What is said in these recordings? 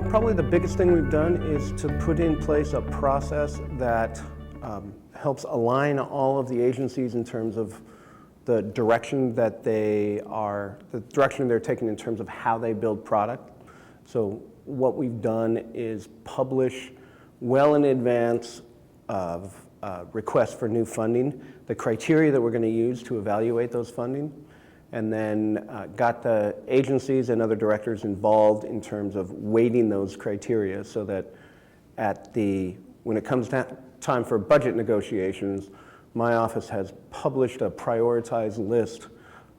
Probably the biggest thing we've done is to put in place a process that helps align all of the agencies in terms of the direction that the direction they're taking in terms of how they build product. So what we've done is publish well in advance of requests for new funding, the criteria that we're going to use to evaluate those funding, and then got the agencies and other directors involved in terms of weighting those criteria so that when it comes time for budget negotiations, my office has published a prioritized list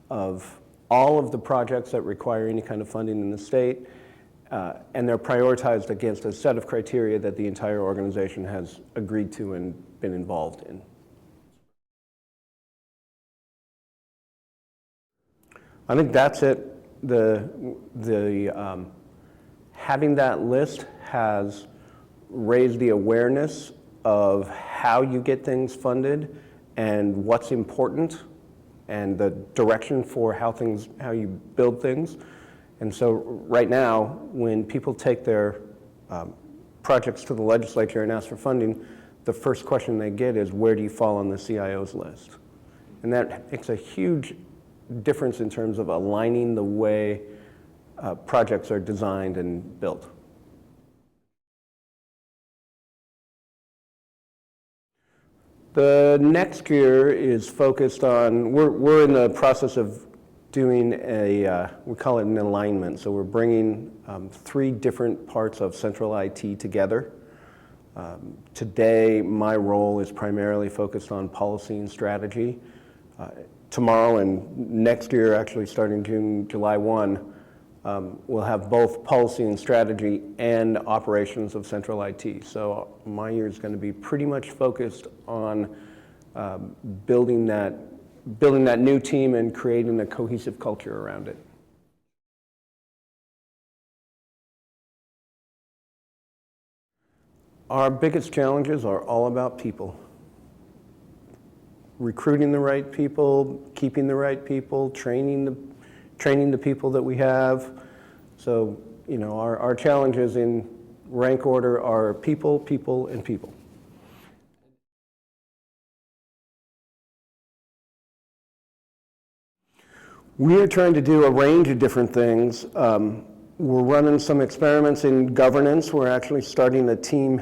of all of the projects that require any kind of funding in the state, and they're prioritized against a set of criteria that the entire organization has agreed to and been involved in. I think that's it. Having that list has raised the awareness of how you get things funded and what's important and the direction for how you build things. And so right now, when people take their projects to the legislature and ask for funding, the first question they get is, where do you fall on the CIO's list? And that makes a huge difference in terms of aligning the way projects are designed and built. The next year is focused on, we're in the process of doing we call it an alignment. So we're bringing 3 different parts of central IT together. Today, my role is primarily focused on policy and strategy. Tomorrow and next year, actually starting July 1, we'll have both policy and strategy and operations of central IT. So my year is going to be pretty much focused on building that new team and creating a cohesive culture around it. Our biggest challenges are all about people. Recruiting the right people, keeping the right people, training the people that we have. So, our challenges in rank order are people, people, and people. We are trying to do a range of different things. We're running some experiments in governance. We're actually starting a team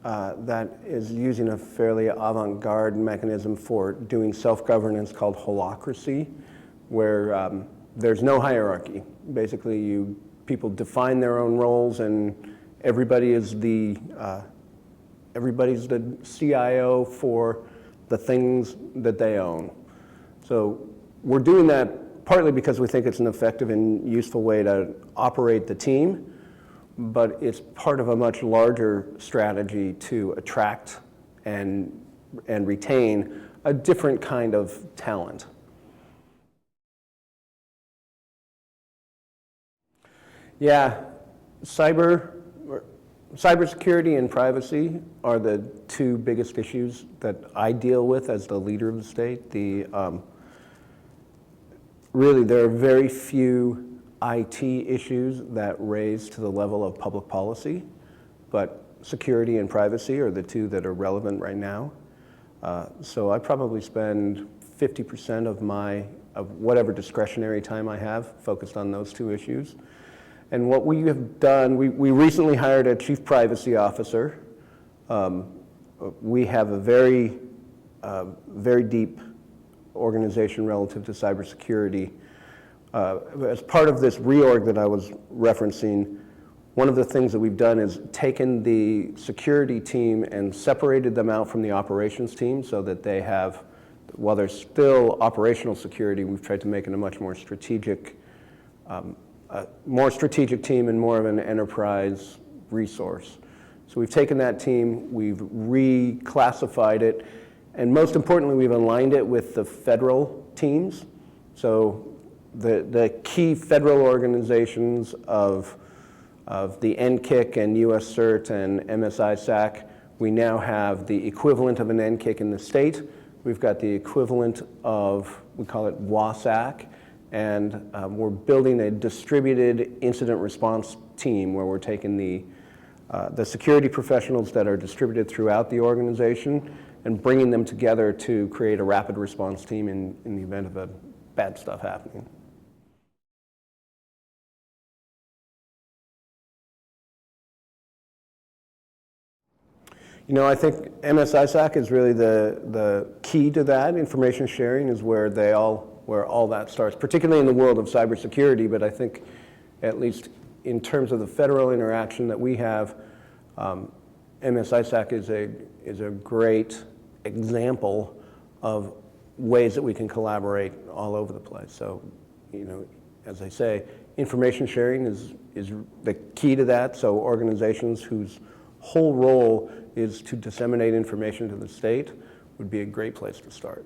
that is using a fairly avant-garde mechanism for doing self-governance called holacracy, where there's no hierarchy. Basically, people define their own roles, and everybody's the CIO for the things that they own. So we're doing that partly because we think it's an effective and useful way to operate the team, but it's part of a much larger strategy to attract and retain a different kind of talent. Yeah, cybersecurity and privacy are the 2 biggest issues that I deal with as the leader of the state. Really, there are very few IT issues that raise to the level of public policy, but security and privacy are the 2 that are relevant right now. So I probably spend 50% of whatever discretionary time I have focused on those 2 issues. And what we have done, we recently hired a chief privacy officer. We have a very deep organization relative to cybersecurity. As part of this reorg that I was referencing, one of the things that we've done is taken the security team and separated them out from the operations team so that they have, while there's still operational security, we've tried to make it a much more strategic team and more of an enterprise resource. So we've taken that team, we've reclassified it, and most importantly, we've aligned it with the federal teams. So the key federal organizations of the NCIC and US CERT and MSISAC, we now have the equivalent of an NCIC in the state. We've got the equivalent of, we call it WASAC, And we're building a distributed incident response team where we're taking the security professionals that are distributed throughout the organization and bringing them together to create a rapid response team in the event of a bad stuff happening. You know, I think MS-ISAC is really the key to that. Information sharing is where all that starts, particularly in the world of cybersecurity, but I think at least in terms of the federal interaction that we have, MS-ISAC is a great example of ways that we can collaborate all over the place. So, you know, as I say, information sharing is the key to that. So organizations whose whole role is to disseminate information to the state would be a great place to start.